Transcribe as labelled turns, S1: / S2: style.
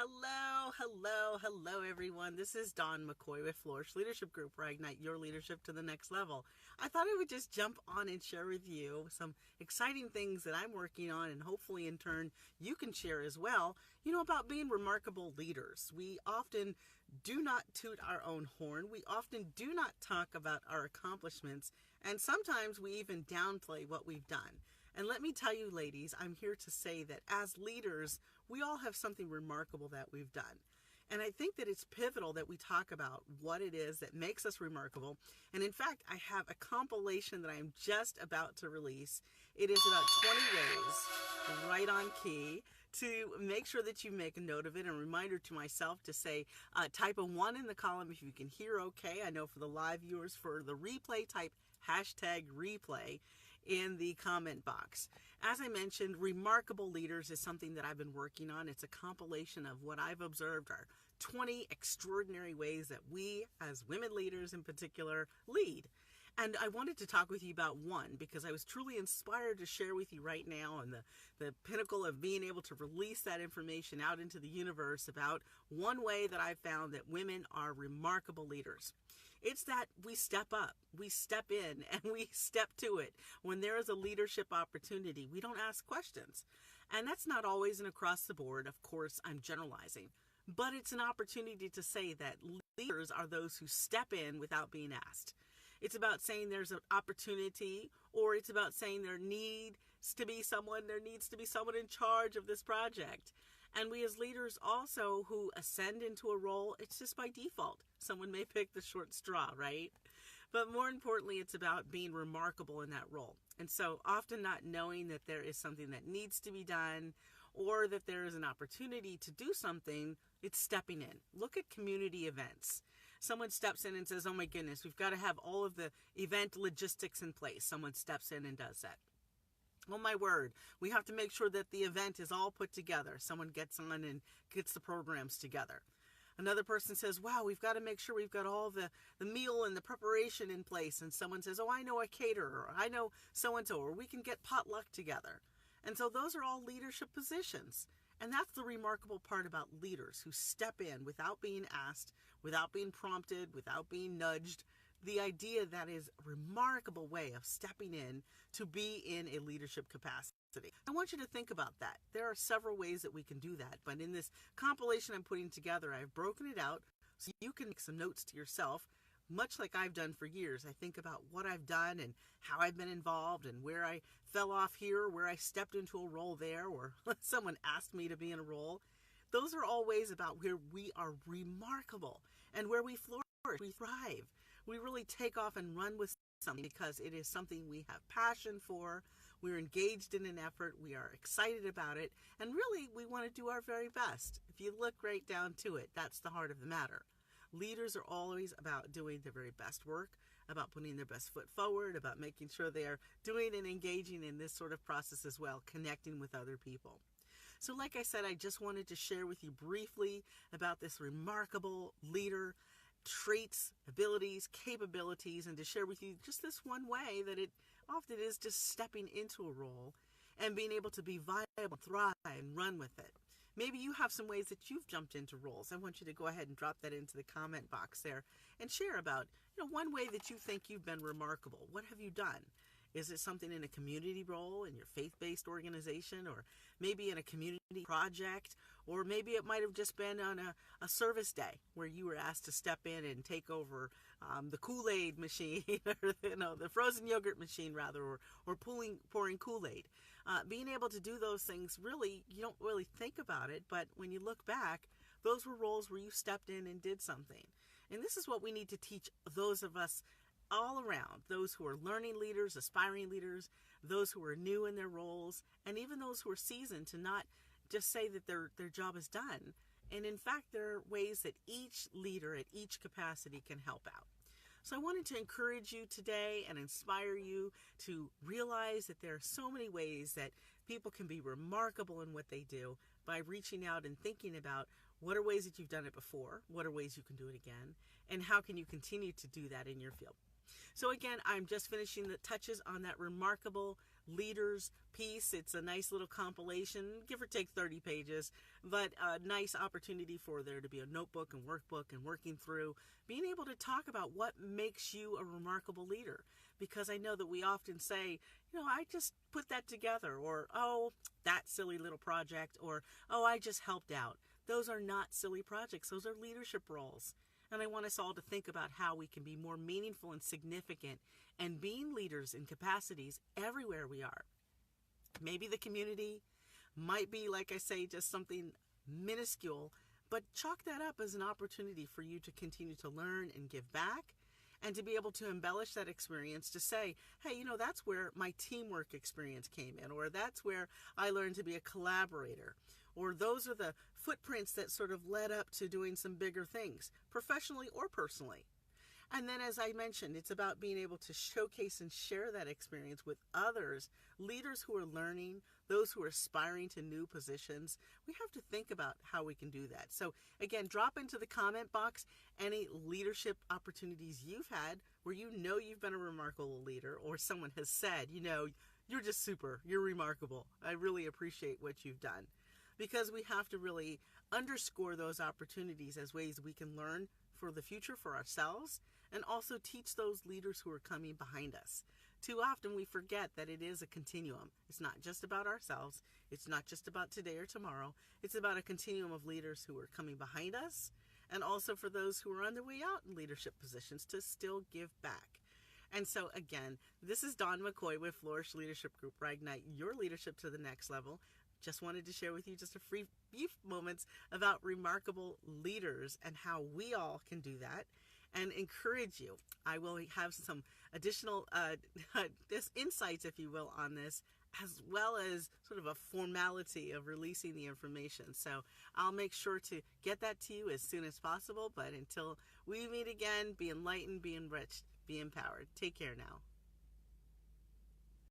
S1: Hello, everyone. This is Dawn McCoy with Flourish Leadership Group, where I ignite your leadership to the next level. I thought I would just jump on and share with you some exciting things that I'm working on, and hopefully, in turn, you can share as well, about being remarkable leaders. We often do not toot our own horn. We often do not talk about our accomplishments, and sometimes we even downplay what we've done. And let me tell you, ladies, I'm here to say that as leaders, we all have something remarkable that we've done. And I think that it's pivotal that we talk about what it is that makes us remarkable. And in fact, I have a compilation that I'm just about to release. It is about 20 ways, right on key, to make sure that you make a note of it. And a reminder to myself to say, type a 1 in the column if you can hear okay. I know for the live viewers, for the replay, type #replay in the comment box. As I mentioned, remarkable leaders is something that I've been working on. It's a compilation of what I've observed are 20 extraordinary ways that we, as women leaders in particular, lead. And I wanted to talk with you about one because I was truly inspired to share with you right now on the pinnacle of being able to release that information out into the universe about one way that I've found that women are remarkable leaders. It's that we step up, we step in, and we step to it. When there is a leadership opportunity, we don't ask questions. And that's not always an across the board. Of course, I'm generalizing. But it's an opportunity to say that leaders are those who step in without being asked. It's about saying there's an opportunity, or it's about saying there needs to be someone in charge of this project. And we as leaders also who ascend into a role, it's just by default. Someone may pick the short straw, right? But more importantly, it's about being remarkable in that role. And so often not knowing that there is something that needs to be done or that there is an opportunity to do something, it's stepping in. Look at community events. Someone steps in and says, oh my goodness, we've got to have all of the event logistics in place. Someone steps in and does that. Oh my word, we have to make sure that the event is all put together. Someone gets on and gets the programs together. Another person says, wow, we've got to make sure we've got all the meal and the preparation in place. And someone says, oh, I know a caterer, or I know so-and-so, or we can get potluck together. And so those are all leadership positions. And that's the remarkable part about leaders who step in without being asked, without being prompted, without being nudged. The idea that is a remarkable way of stepping in to be in a leadership capacity. I want you to think about that. There are several ways that we can do that, but in this compilation I'm putting together, I've broken it out so you can make some notes to yourself, much like I've done for years. I think about what I've done and how I've been involved and where I fell off here, where I stepped into a role there, or someone asked me to be in a role. Those are all ways about where we are remarkable and where we flourish, we thrive. We really take off and run with something because it is something we have passion for. We're engaged in an effort. We are excited about it. And really, we want to do our very best. If you look right down to it, that's the heart of the matter. Leaders are always about doing their very best work, about putting their best foot forward, about making sure they are doing and engaging in this sort of process as well, connecting with other people. So like I said, I just wanted to share with you briefly about this remarkable leader, traits, abilities, capabilities, and to share with you just this one way that it often is just stepping into a role and being able to be viable, thrive, and run with it. Maybe you have some ways that you've jumped into roles. I want you to go ahead and drop that into the comment box there and share about, one way that you think you've been remarkable. What have you done? Is it something in a community role, in your faith-based organization, or maybe in a community project, or maybe it might have just been on a service day where you were asked to step in and take over the Kool-Aid machine, or the frozen yogurt machine rather, or pouring Kool-Aid. Being able to do those things, really, you don't really think about it, but when you look back, those were roles where you stepped in and did something. And this is what we need to teach those of us all around, those who are learning leaders, aspiring leaders, those who are new in their roles, and even those who are seasoned, to not just say that their job is done. And in fact, there are ways that each leader at each capacity can help out. So I wanted to encourage you today and inspire you to realize that there are so many ways that people can be remarkable in what they do by reaching out and thinking about what are ways that you've done it before, what are ways you can do it again, and how can you continue to do that in your field. So again, I'm just finishing the touches on that remarkable leaders piece. It's a nice little compilation, give or take 30 pages, but a nice opportunity for there to be a notebook and workbook and working through being able to talk about what makes you a remarkable leader. Because I know that we often say, I just put that together, or, oh, that silly little project, or, oh, I just helped out. Those are not silly projects. Those are leadership roles. And I want us all to think about how we can be more meaningful and significant and being leaders in capacities everywhere we are. Maybe the community might be, like I say, just something minuscule, but chalk that up as an opportunity for you to continue to learn and give back, and to be able to embellish that experience to say, hey, that's where my teamwork experience came in, or that's where I learned to be a collaborator, or those are the footprints that sort of led up to doing some bigger things, professionally or personally. And then, as I mentioned, it's about being able to showcase and share that experience with others, leaders who are learning, those who are aspiring to new positions. We have to think about how we can do that. So again, drop into the comment box any leadership opportunities you've had where you've been a remarkable leader, or someone has said, you're just super, you're remarkable. I really appreciate what you've done. Because we have to really underscore those opportunities as ways we can learn for the future for ourselves, and also teach those leaders who are coming behind us. Too often we forget that it is a continuum. It's not just about ourselves. It's not just about today or tomorrow. It's about a continuum of leaders who are coming behind us, and also for those who are on their way out in leadership positions to still give back. And so again, this is Dawn McCoy with Flourish Leadership Group, where I ignite your leadership to the next level. Just wanted to share with you just a few moments about remarkable leaders and how we all can do that, and encourage you. I will have some additional insights, if you will, on this, as well as sort of a formality of releasing the information. So I'll make sure to get that to you as soon as possible. But until we meet again, be enlightened, be enriched, be empowered. Take care now.